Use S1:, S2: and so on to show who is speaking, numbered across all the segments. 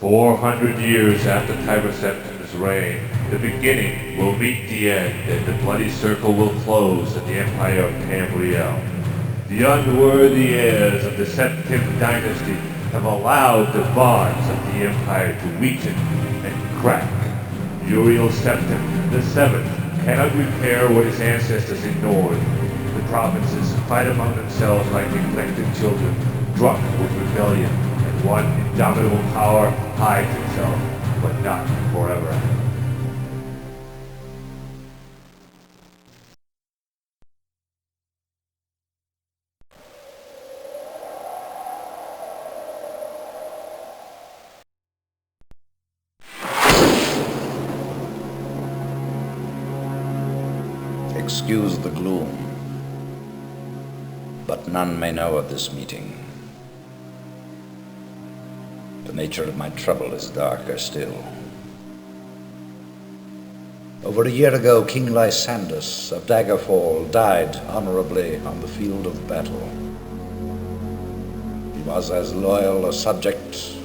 S1: 400 years after Tiber Septim's reign, the beginning will meet the end, and the bloody circle will close in the empire of Tamriel. The unworthy heirs of the Septim dynasty have allowed the bonds of the empire to weaken and crack. Uriel Septim the Seventh cannot repair what his ancestors ignored. The provinces fight among themselves like neglected children, drunk with rebellion, and one indomitable power hides itself, but not forever.
S2: Excuse the gloom, but none may know of this meeting. The nature of my trouble is darker still. Over a year ago, King Lysandus of Daggerfall died honorably on the field of battle. He was as loyal a subject,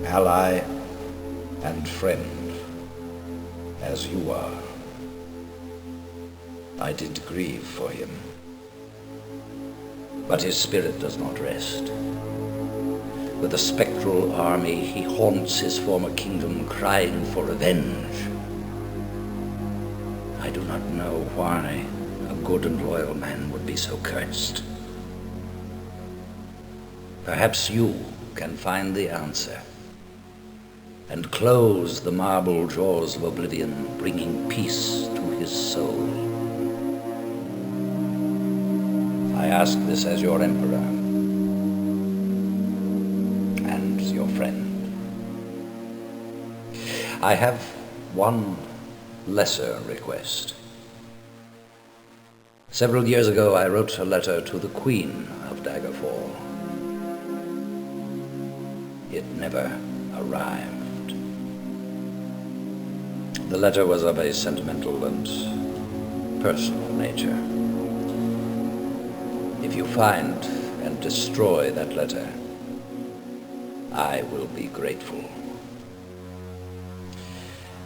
S2: ally, and friend as you are. I did grieve for him, but his spirit does not rest. With a spectral army, he haunts his former kingdom, crying for revenge. I do not know why a good and loyal man would be so cursed. Perhaps you can find the answer and close the marble jaws of oblivion, bringing peace to his soul. I ask this as your emperor and your friend. I have one lesser request. Several years ago, I wrote a letter to the Queen of Daggerfall. It never arrived. The letter was of a sentimental and personal nature. If you find and destroy that letter, I will be grateful.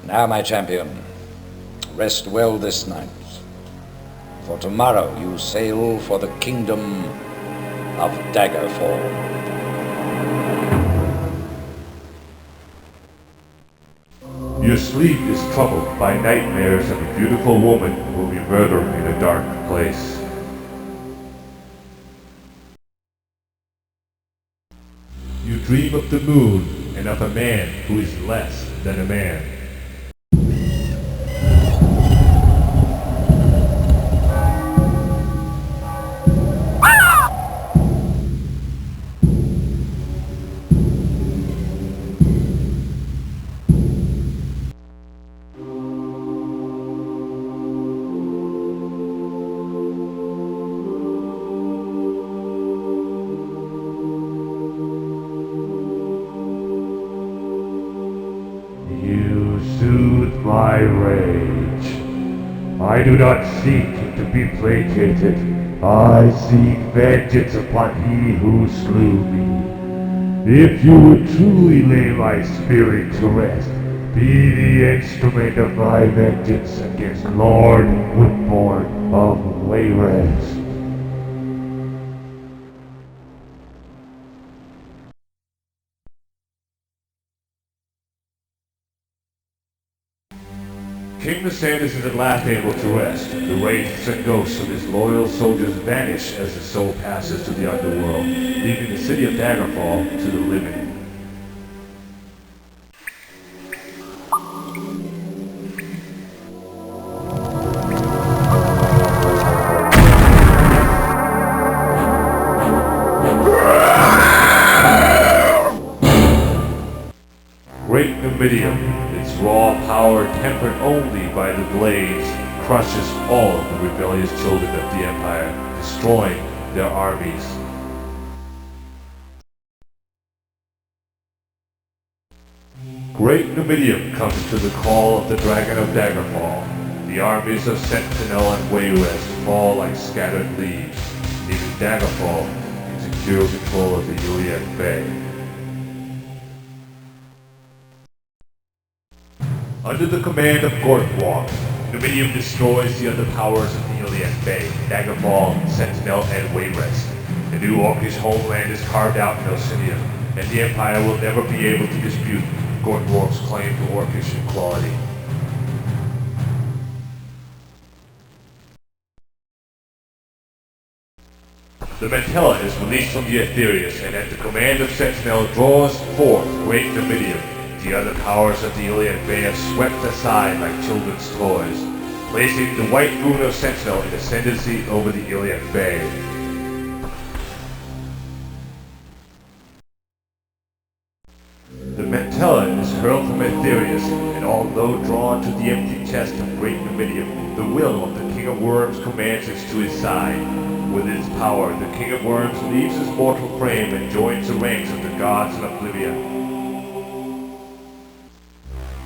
S2: Now, my champion, rest well this night, for tomorrow you sail for the kingdom of Daggerfall.
S1: Your sleep is troubled by nightmares of a beautiful woman who will be murdered in a dark place. You dream of the moon and of a man who is less than a man. Soothe my rage. I do not seek to be placated. I seek vengeance upon he who slew me. If you would truly lay my spirit to rest, be the instrument of my vengeance against Lord Woodborn of Wayrest. King Lysandus is at last able to rest. The wraiths and ghosts of his loyal soldiers vanish as the soul passes to the underworld, leaving the city of Daggerfall to the living. Great Numidium, its raw power tempered only by the blades, crushes all of the rebellious children of the Empire, destroying their armies. Great Numidium comes to the call of the Dragon of Daggerfall. The armies of Sentinel and Wayrest fall like scattered leaves, leaving Daggerfall in secure control of the Iliad Bay. Under the command of Gorkwalk, Dominion destroys the other powers of the Iliad Bay, Daggerfall, Sentinel, and Wayrest. The new Orcish homeland is carved out in Osinium, and the Empire will never be able to dispute Gorkwalk's claim to Orcish equality. The Mantella is released from the Aetherius, and at the command of Sentinel draws forth Great Dominion. The other powers of the Iliad Bay are swept aside like children's toys, placing the white rune of Sentinel in ascendancy over the Iliad Bay. The Mantella is hurled from Aetherius, and although drawn to the empty chest of Great Dominion, the will of the King of Worms commands it to his side. With his power, the King of Worms leaves his mortal frame and joins the ranks of the gods in Oblivion.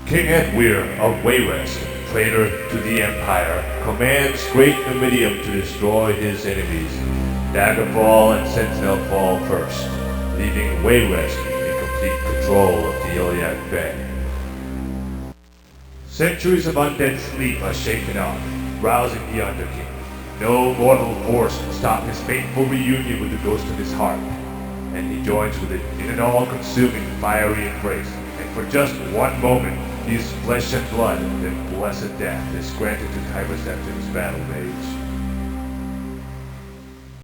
S1: King Edwir of Wayrest, traitor to the Empire, commands Great Dominion to destroy his enemies. Daggerfall and Sentinel fall first, leaving Wayrest in complete control of the Iliad Bay. Centuries of undead sleep are shaken off, rousing the Underking. No mortal force can stop his fateful reunion with the ghost of his heart, and he joins with it in an all-consuming fiery embrace, and for just one moment, he is flesh and blood, then blessed death is granted to Tiber Septim's battle mage.